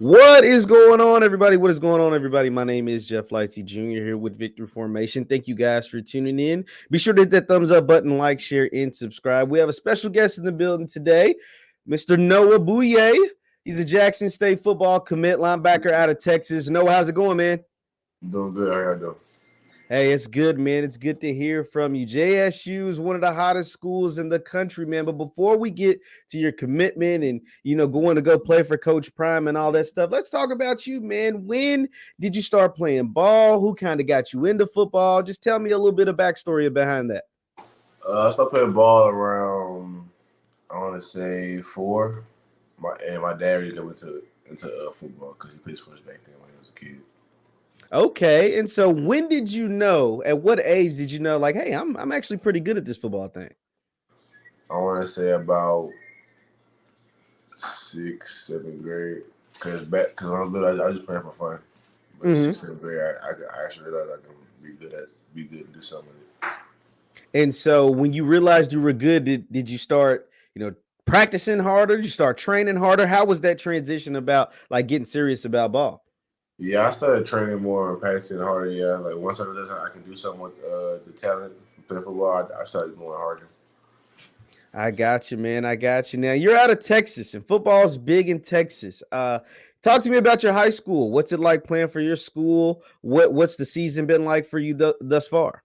What is going on, everybody? What is going on, everybody? My name is JeffLightsyJr. here with Victory Formation. Thank you guys for tuning in. Be sure to hit that thumbs up button, like, share, and subscribe. We have a special guest in the building today, Mr. Noah Boulieu. He's a Jackson State football commit linebacker out of Texas. Noah, how's it going, man? I'm doing good. How y'all doing? Hey, it's good, man. It's good to hear from you. JSU is one of the hottest schools in the country, man. But before we get to your commitment and, going to go play for Coach Prime and all that stuff, let's talk about you, man. When did you start playing ball? Who kind of got you into football? Just tell me a little bit of backstory behind that. I started playing ball around, I want to say 4. My dad really got into football because he played sports back then when he was a kid. Okay. And so when did you know, at what age did you know, like, hey, I'm actually pretty good at this football thing? I want to say about 6th, 7th grade. Because when I was little, I just playing for fun. But 6th, 7th grade, I actually realized I can be good and do something with it. And so when you realized you were good, did you start, practicing harder? Did you start training harder? How was that transition about like getting serious about ball? Yeah, I started training more and practicing harder. Yeah, like once I realized I can do something with the talent playing football, I started going harder. I got you, man. I got you. Now you're out of Texas, and football's big in Texas. Talk to me about your high school. What's it like playing for your school? What's the season been like for you thus far?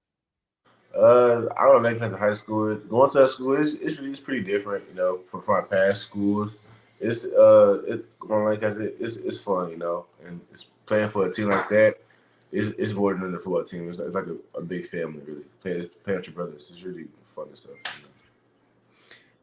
I don't like high school. Going to that school it's pretty different, from my past schools. It's going like it's fun, and it's playing for a team like that. It's more than a football team. It's like a big family, really. Playing with your brothers. It's really fun and stuff.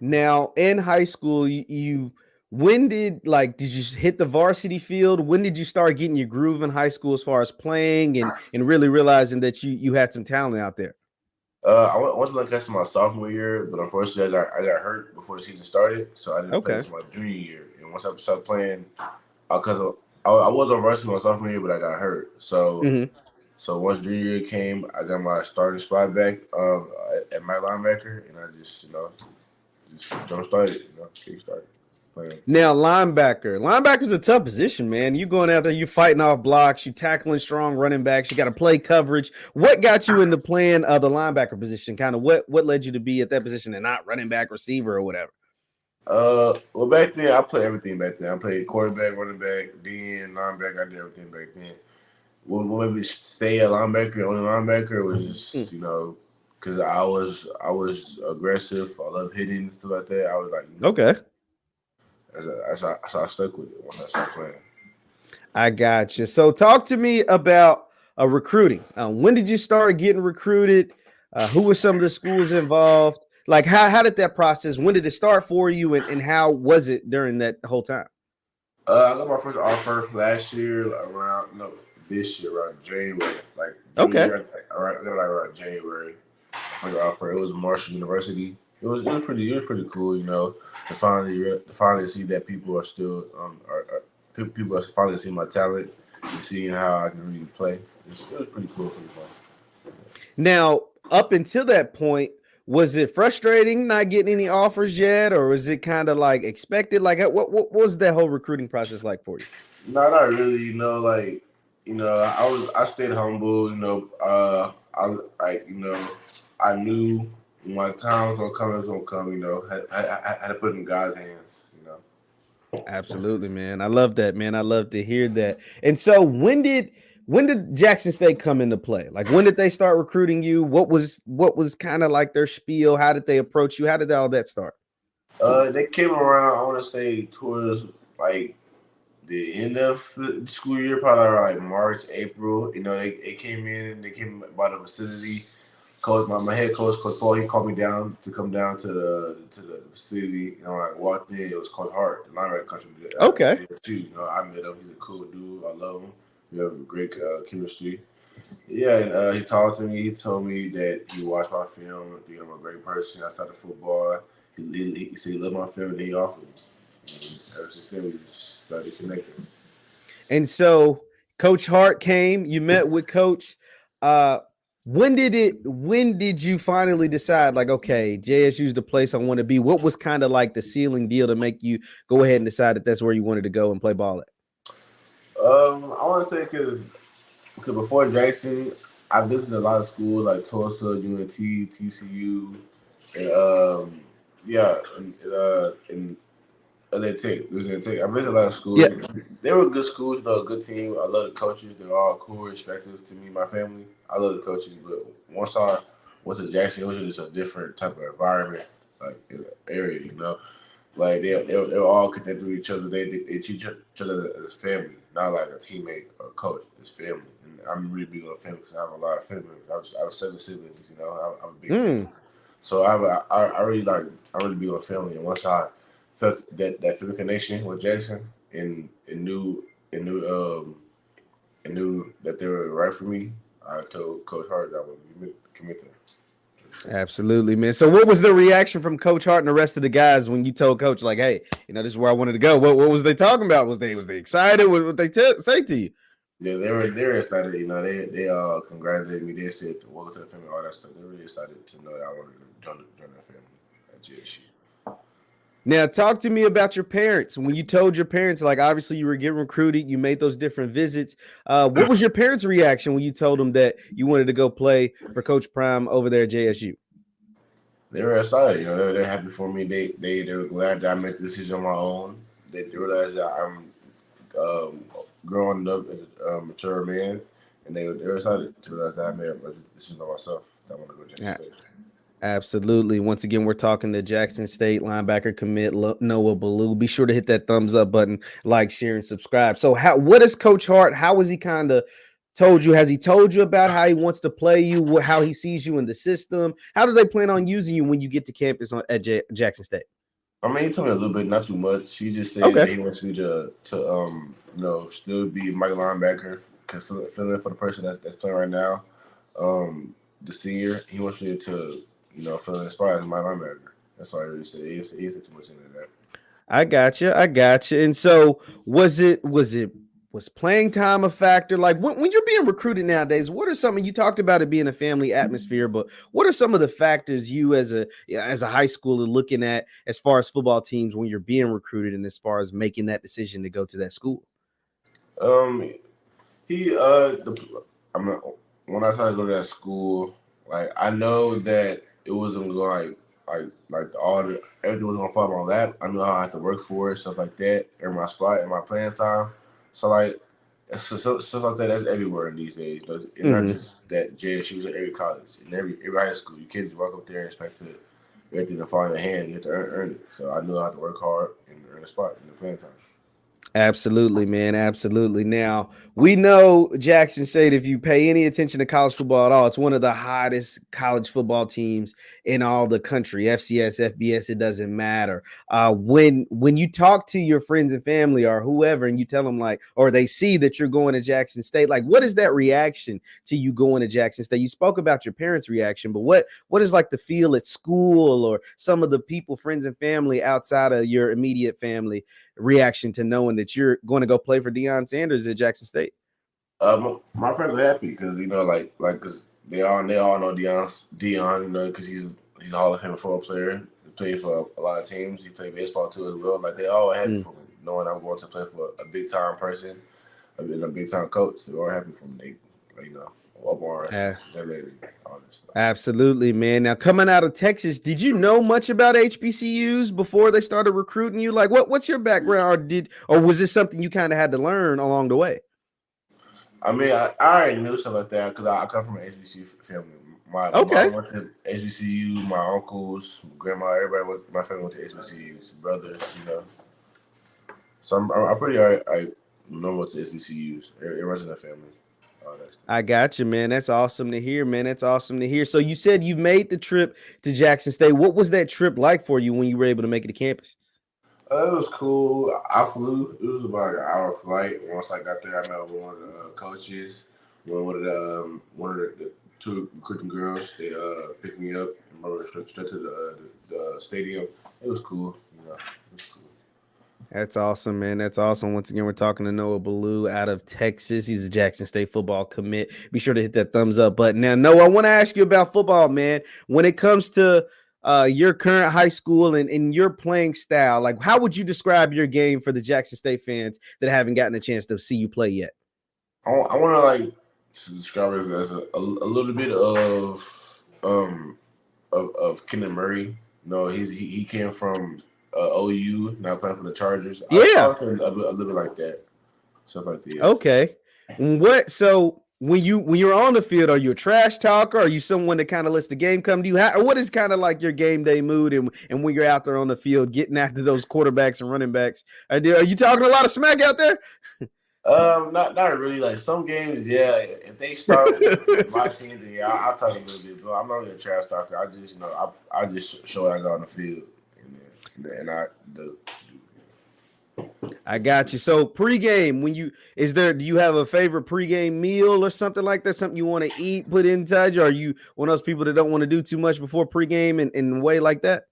Now in high school, you when did you hit the varsity field? When did you start getting your groove in high school as far as playing and really realizing that you had some talent out there? I went to Lancaster my sophomore year, but unfortunately I got hurt before the season started, so I didn't play until my junior year. And once I started playing, because I was on varsity my sophomore year, but I got hurt. So once junior year came, I got my starting spot back at my linebacker, and I just jump started, kick started playing. Now, linebacker's a tough position, man. You going out there, you fighting off blocks, you tackling strong running backs, you got to play coverage. What got you into playing the linebacker position? Kind of what led you to be at that position and not running back, receiver, or whatever? Well, back then I played everything back then. I played quarterback, running back, DN, linebacker. I did everything back then. Well, maybe stay a linebacker, only linebacker was just because I was aggressive. I love hitting and stuff like that. I was like, okay. So I stuck with it once I started playing. I got you. So talk to me about recruiting. When did you start getting recruited? Who were some of the schools involved? Like how did that process? When did it start for you, and how was it during that whole time? I got my first offer last year this year around January. Around January. First offer. It was Marshall University. It was pretty cool, to finally see that people are still people are finally seeing my talent and seeing how I can really play. It was pretty cool, pretty fun. Now, up until that point, was it frustrating not getting any offers yet, or was it kind of like expected? Like, what was that whole recruiting process like for you? No, not really. I stayed humble. I knew when my time was gonna come, it was gonna come. I had to put it in God's hands. Absolutely, man. I love that, man. I love to hear that. And so, when did Jackson State come into play? Like, when did they start recruiting you? What was kind of like their spiel? How did they approach you? How did all that start? They came around, I want to say, towards like the end of the school year, probably around like March, April. They came in. They came by the facility. Coach, my head coach, Coach Paul, he called me down to come down to the facility. I walked in. It was Coach Hart, the linebacker coach. Okay. I met him. He's a cool dude. I love him. We have great chemistry. Yeah, and he talked to me. He told me that he watched my film. I think I'm a great person. I started football. He said he loved my film, and he offered me. And ever since then, we just started connecting. And so, Coach Hart came. You met with Coach. When did you finally decide, like, okay, JSU is the place I want to be? What was kind of like the ceiling deal to make you go ahead and decide that that's where you wanted to go and play ball at? I want to say because before Jackson, I visited a lot of schools like Tulsa, UNT, TCU, and yeah, and LA Tech, Louisiana Tech. I visited a lot of schools. Yeah. They were good schools, you know, a good team. I love the coaches. They're all cool, respectful to me, my family. I love the coaches, but once I went to Jackson, it was just a different type of environment, like area, you know. Like they were all connected with each other. They treat each other as family, not like a teammate or a coach. It's family, and I'm really big on family because I have a lot of family. I was 7 siblings, you know. I'm a big family, so I really like I really big on family. And once I felt that family connection with Jackson and knew that they were right for me, I told Coach Hart that I would commit there. Absolutely, man. So what was the reaction from Coach Hart and the rest of the guys when you told Coach, like, hey, you know, this is where I wanted to go? What was they talking about? Was they excited? What they say to you? Yeah, they were excited. You know, they congratulated me. They said welcome to the family, all that stuff. They're really excited to know that I wanted to join their family at JSU. Now, talk to me about your parents. When you told your parents, like, obviously you were getting recruited, you made those different visits. What was your parents' reaction when you told them that you wanted to go play for Coach Prime over there at JSU? They were excited. You know, they're happy for me. They were glad that I made the decision on my own. They realized that I'm growing up as a mature man, and they were excited to realize that I made a decision on myself. That I want to go to Jackson State. Absolutely. Once again, we're talking to Jackson State linebacker commit Noah Boulieu. Be sure to hit that thumbs up button, like, share, and subscribe. So, what is Coach Hart? How has he kind of told you? Has he told you about how he wants to play you? How he sees you in the system? How do they plan on using you when you get to campus at Jackson State? I mean, he told me a little bit, not too much. He just said that he wants me to still be my linebacker, fill in for the person that's playing right now. The senior, he wants me to fill in the spot as my linebacker. That's all I really said. He didn't say too much into that. I got you. And so was playing time a factor? Like when you're being recruited nowadays, what are some, and you talked about it being a family atmosphere, but what are some of the factors you as a high schooler looking at as far as football teams when you're being recruited and as far as making that decision to go to that school? When I tried to go to that school, like I know that it wasn't going everything was gonna fall on my lap. I knew how I had to work for it, stuff like that, in my spot, in my playing time. So like stuff like that's everywhere in these days. It's not just that JSU, it's at every college, in every high school. You can't just walk up there and expect everything to fall in your hand. You have to earn it. So I knew I had to work hard and earn a spot in the playing time. Absolutely, man. Absolutely. Now, we know Jackson State, if you pay any attention to college football at all, it's one of the hottest college football teams in all the country. FCS, FBS, it doesn't matter. When you talk to your friends and family or whoever, and you tell them or they see that you're going to Jackson State, what is that reaction to you going to Jackson State? You spoke about your parents' reaction, but what is the feel at school or some of the people, friends and family outside of your immediate family reaction to knowing that you're going to go play for Deion Sanders at Jackson State? My friends are happy because because they all know Deion, because he's a Hall of Fame football player. He played for a lot of teams. He played baseball too as well. Like they all happy for me, knowing I'm going to play for a big time person, a big time coach. They're all happy for me. Absolutely, man. Now, coming out of Texas, did you know much about HBCUs before they started recruiting you? What's your background, or was this something you kind of had to learn along the way? I mean, I already knew stuff like that because I come from an HBCU family. My mom went to HBCU. My uncles, my grandma, everybody, my family went to HBCUs. Brothers, So I'm pretty normal to HBCUs. It runs in the family. I got you, man. That's awesome to hear, man. That's awesome to hear. So you said you made the trip to Jackson State. What was that trip like for you when you were able to make it to campus? It was cool. I flew. It was about an hour flight. Once I got there, I met one of the coaches. One of the two recruiting girls. They picked me up and brought me straight to the stadium. It was cool. It was cool. That's awesome, man. That's awesome. Once again, we're talking to Noah Boulieu out of Texas. He's a Jackson State football commit. Be sure to hit that thumbs up button. Now, Noah, I want to ask you about football, man. When it comes to your current high school and your playing style, like how would you describe your game for the Jackson State fans that haven't gotten a chance to see you play yet? I want to like to describe it as a little bit of Kenneth Murray. No, he came from OU, now playing for the Chargers. Yeah, I would say a little bit like that, stuff like that. Okay, so when you're on the field, are you a trash talker? Are you someone that kind of lets the game come to you? What is kind of like your game day mood and when you're out there on the field getting after those quarterbacks and running backs? Are you talking a lot of smack out there? Not really. Like some games, yeah. If they start with my team, then yeah, I'll talk a little bit. But I'm not really a trash talker. I just, I just show what I got on the field, and I do. I got you. So pregame, do you have a favorite pregame meal or something like that? Something you want to eat, put inside you? Are you one of those people that don't want to do too much before pregame and in a way like that?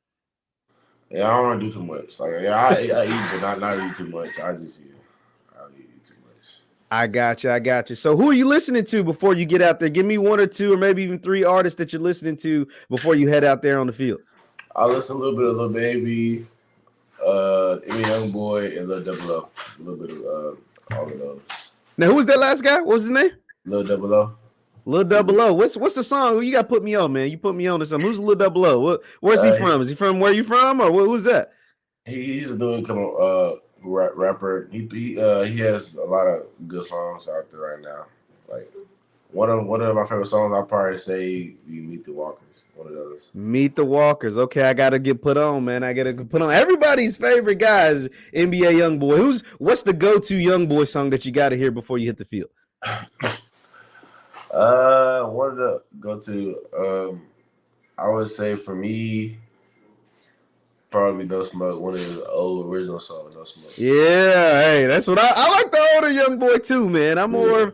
Yeah, I don't want to do too much. Like, yeah, I eat, but not eat too much. I just eat too much. I got you. So who are you listening to before you get out there? Give me one or two or maybe even three artists that you're listening to before you head out there on the field. I listen a little bit of Lil Baby, Young Boy, and Lil Double O. A little bit of all of those. Now, who was that last guy? What was his name? Lil Double O. Lil Double O. What's the song? You got to put me on, man. You put me on to something. Who's Lil Double O? Where's he from? Is he from where you from, or who's that? He's a dude, rapper. He has a lot of good songs out there right now. Like one of my favorite songs, I'll probably say "We Meet the Walkers." One of those. Meet the Walkers. Okay, I gotta get put on, man. I gotta put on. Everybody's favorite guy is NBA YoungBoy. What's the go-to YoungBoy song that you gotta hear before you hit the field? One of the go-to, I would say for me, probably No Smoke. One of his old original songs, No Smoke. Yeah, hey, that's what I like. The older YoungBoy too, man. I'm more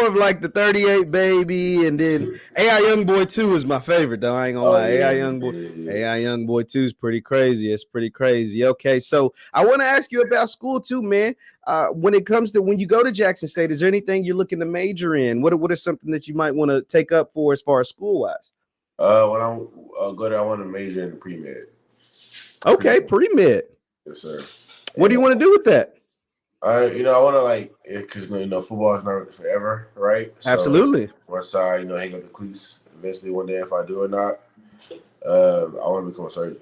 of like the 38 Baby, and then AI YoungBoy 2 is my favorite though. I ain't gonna lie. AI YoungBoy 2 is pretty crazy. It's pretty crazy. Okay, so I want to ask you about school too, man. When it comes to when you go to Jackson State, is there anything you're looking to major in? What is something that you might want to take up for as far as school wise? When I go there, I want to major in pre-med. Okay, pre-med. Yes, sir. What do you want to do with that? I want to because football is not forever, right? Absolutely. So once I hang up the cleats eventually one day, if I do or not, I want to become a surgeon.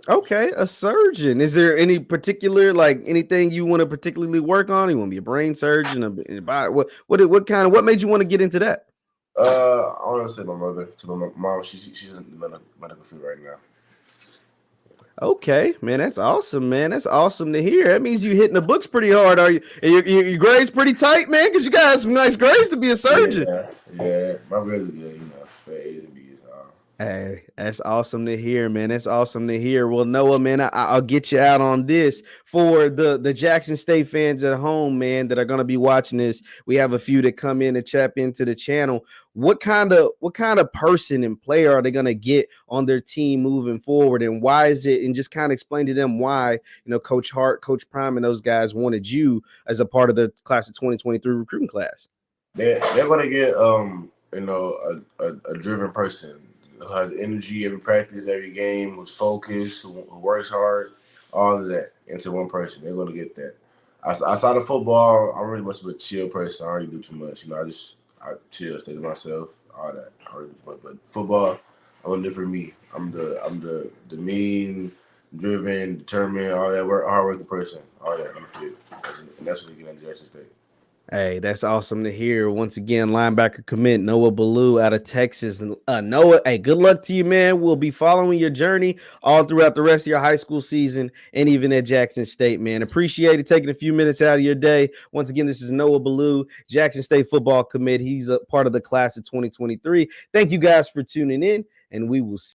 Okay, a surgeon. Is there any particular anything you want to particularly work on? You want to be a brain surgeon? What made you want to get into that? I want to say my mother, because my mom she's in the medical field right now. Okay, man, that's awesome, man. That's awesome to hear. That means you hitting the books pretty hard. Are you? Your grades pretty tight, man? Because you got some nice grades to be a surgeon. Yeah, my grades are good. Straight A's and B's. Hey, that's awesome to hear, man. That's awesome to hear. Well, Noah, man, I'll get you out on this for the Jackson State fans at home, man, that are going to be watching this. We have a few that come in and chap into the channel. What kind of person and player are they going to get on their team moving forward, and why is it? And just kind of explain to them why Coach Hart, Coach Prime, and those guys wanted you as a part of the class of 2023 recruiting class. They're going to get a driven person who has energy every practice, every game, who's focused, who works hard, all of that into one person. They're going to get that. Outside of football, I'm really much of a chill person. I don't really do too much. I chill, stay to myself, all that. I don't really do too much. But football, I'm gonna do for me. I'm the mean, driven, determined, all that hard-working person, all that on the field. And that's what you get at Jackson State. Hey, that's awesome to hear. Once again, linebacker commit Noah Boulieu out of Texas. Noah, hey, good luck to you, man. We'll be following your journey all throughout the rest of your high school season and even at Jackson State, man. Appreciate it taking a few minutes out of your day. Once again, this is Noah Boulieu, Jackson State football commit. He's a part of the class of 2023. Thank you guys for tuning in, and we will see